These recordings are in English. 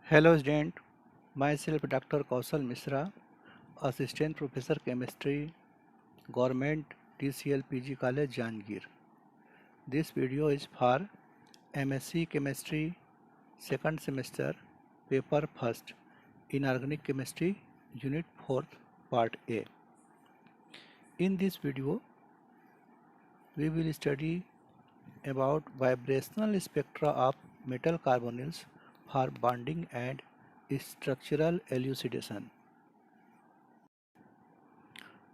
Hello student, myself Dr. Kausal Mishra, Assistant Professor Chemistry, Government TCL PG College Jangir. This video is for MSc Chemistry second semester, paper first, Inorganic Chemistry, Unit 4th, Part A. In this video, we will study about vibrational spectra of metal carbonyls for bonding and structural elucidation.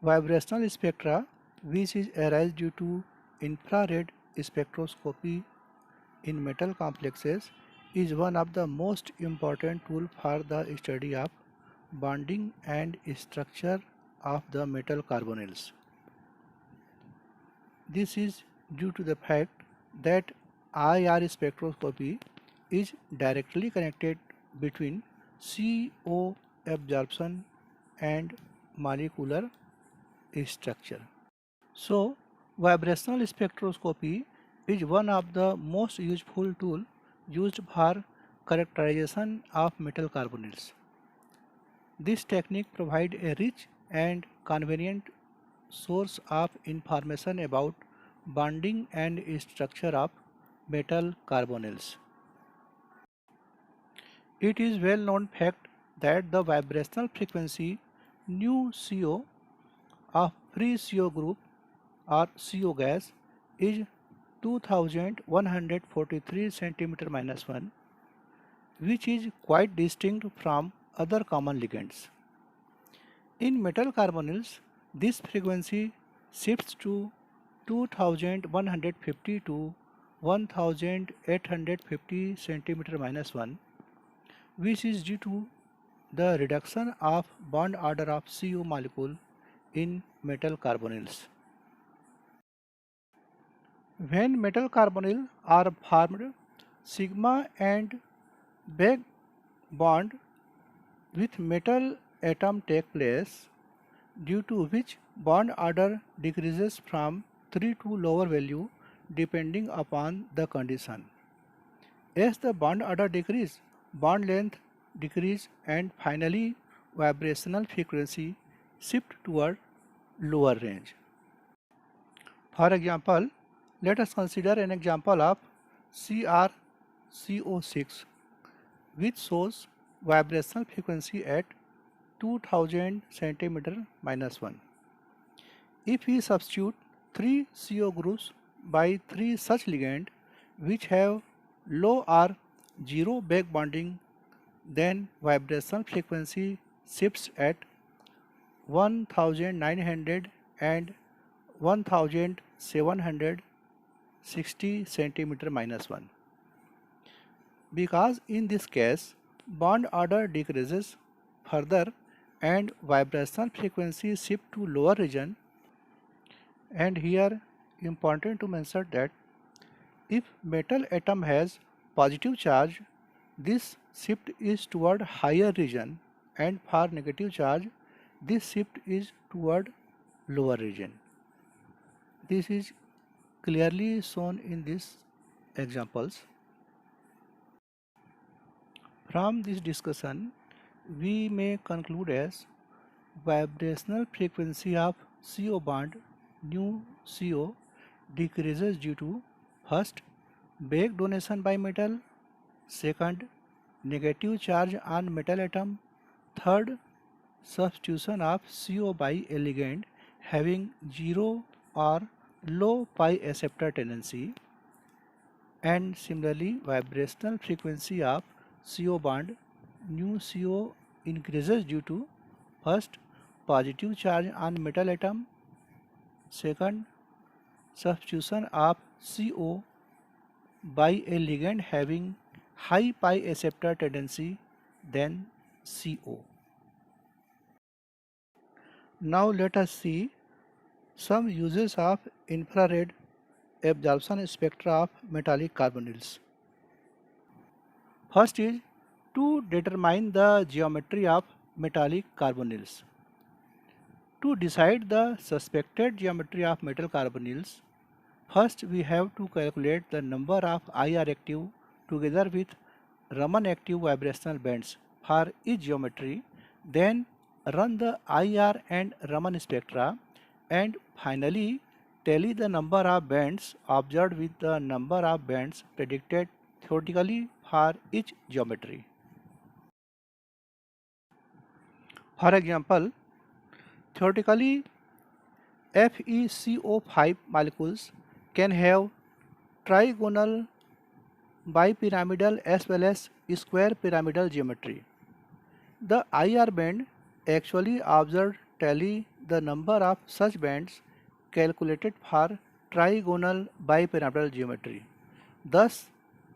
Vibrational spectra, which is arise due to infrared spectroscopy in metal complexes, is one of the most important tools for the study of bonding and structure of the metal carbonyls. This is due to the fact that IR spectroscopy is directly connected between CO absorption and molecular structure. So, vibrational spectroscopy is one of the most useful tools used for characterization of metal carbonyls. This technique provides a rich and convenient source of information about bonding and structure of metal carbonyls. It is well known fact that the vibrational frequency nu CO of free CO group or CO gas is 2143 cm-1, which is quite distinct from other common ligands. In metal carbonyls, this frequency shifts to 2150 to 1850 cm-1, which is due to the reduction of bond order of CO molecule in metal carbonyls. When metal carbonyl are formed, sigma and bag bond with metal atom take place, due to which bond order decreases from 3 to lower value depending upon the condition. As the bond order decrease, bond length decrease and finally vibrational frequency shift toward lower range. For example, let us consider an example of CrCO6, which shows vibrational frequency at 2000 cm-1. If we substitute 3 CO groups by 3 such ligands which have low or zero back bonding, then vibrational frequency shifts at 1900 and 1760 cm-1. Because in this case bond order decreases further and vibrational frequency shift to lower region, and here important to mention that if metal atom has positive charge, this shift is toward higher region, and for negative charge this shift is toward lower region. This is clearly shown in these examples. From this discussion, we may conclude as vibrational frequency of CO bond nu CO decreases due to first, back donation by metal, second, negative charge on metal atom, third, substitution of CO by a ligand having zero or low pi acceptor tendency, and similarly vibrational frequency of CO bond nu CO increases due to first, positive charge on metal atom, second, substitution of CO by a ligand having high pi acceptor tendency, then CO. Now let us see some uses of infrared absorption spectra of metallic carbonyls. First is to determine the geometry of metallic carbonyls. To decide the suspected geometry of metal carbonyls, first we have to calculate the number of IR active together with Raman active vibrational bands for each geometry, then run the IR and Raman spectra, and finally tally the number of bands observed with the number of bands predicted theoretically for each geometry. For example, theoretically FeCO5 molecules can have trigonal, bipyramidal as well as square pyramidal geometry. The IR band actually observed tally the number of such bands calculated for trigonal bipyramidal geometry. Thus,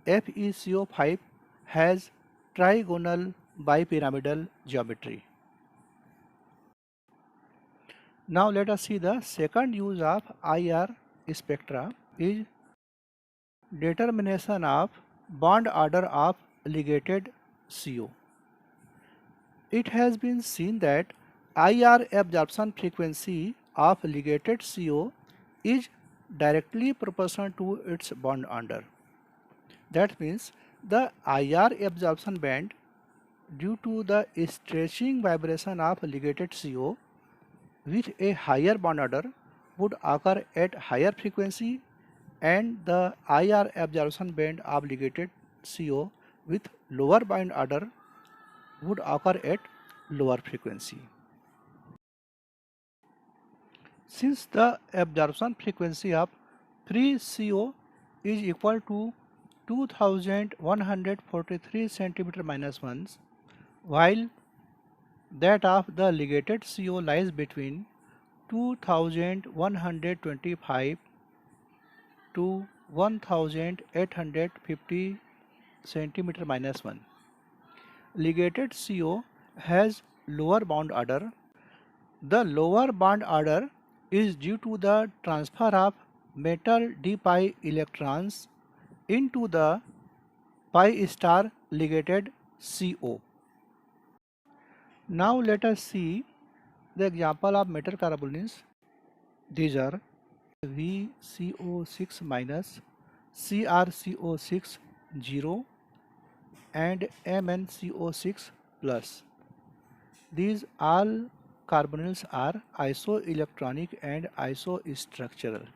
FeCO5 has trigonal bipyramidal geometry. Now let us see the second use of IR spectra is determination of bond order of ligated CO. It has been seen that IR absorption frequency of ligated CO is directly proportional to its bond order. That means the IR absorption band due to the stretching vibration of ligated CO with a higher bond order would occur at higher frequency, and the IR absorption band of ligated CO with lower bond order would occur at lower frequency. Since the absorption frequency of free CO is equal to 2143 cm minus 1, while that of the ligated CO lies between 2125 to 1850 cm minus 1. Ligated CO has lower bond order. The lower bond order is due to the transfer of metal d pi electrons into the pi star ligated CO. Now let us see the example of metal carbonyls. These are VCO6 minus, CrCO6 0 and MnCO6 plus. These all carbonyls are isoelectronic and isostructural.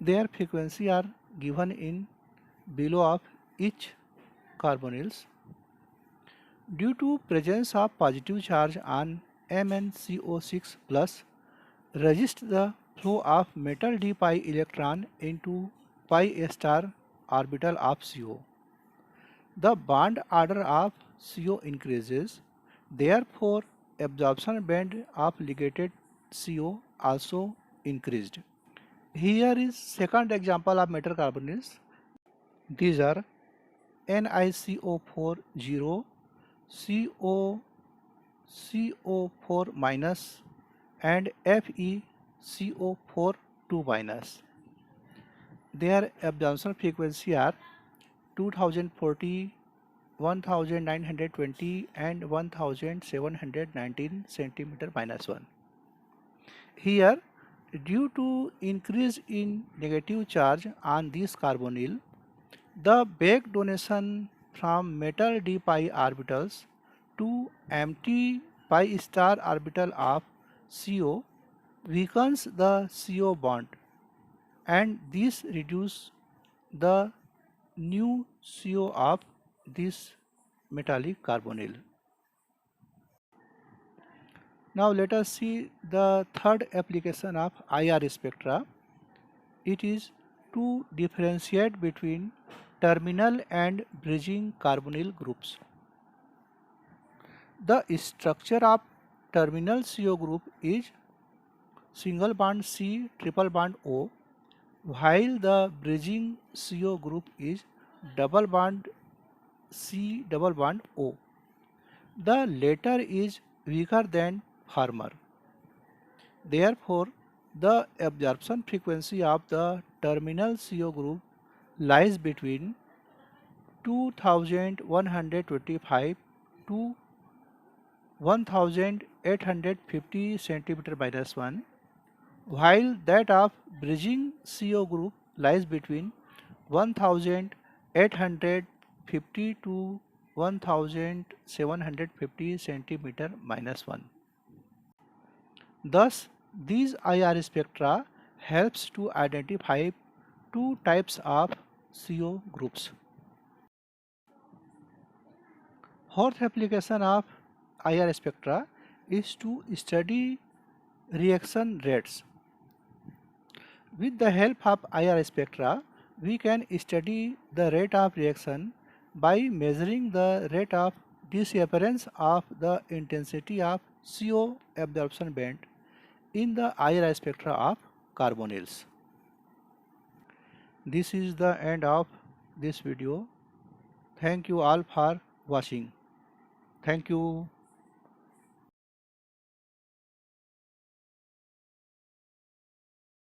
Their frequency are given in below of each carbonyls. Due to presence of positive charge on MnCO6 plus, resist the flow of metal d pi electron into pi star orbital of CO. The bond order of CO increases, therefore absorption band of ligated CO also increased. Here is second example of metal carbonyls. These are NiCO4 0, CO4 minus and FeCO4 2 minus. Their absorption frequency are 2040, 1920 and 1719 cm minus 1. Here, due to increase in negative charge on this carbonyl, the back donation from metal d pi orbitals to empty pi star orbital of CO weakens the CO bond, and this reduces the new CO of this metallic carbonyl. Now let us see the third application of IR spectra. It is to differentiate between terminal and bridging carbonyl groups. The structure of terminal CO group is single bond C, triple bond O, while the bridging CO group is double bond C, double bond O. The latter is weaker than former. Therefore, the absorption frequency of the terminal CO group lies between 2125 to 1850 cm minus 1, while that of bridging CO group lies between 1850 50 to 1750 centimeter minus 1. Thus, these IR spectra helps to identify two types of CO groups. Fourth application of IR spectra is to study reaction rates. With the help of IR spectra, we can study the rate of reaction by measuring the rate of disappearance of the intensity of CO absorption band in the IR spectra of carbonyls. This is the end of this video. Thank you all for watching. Thank you.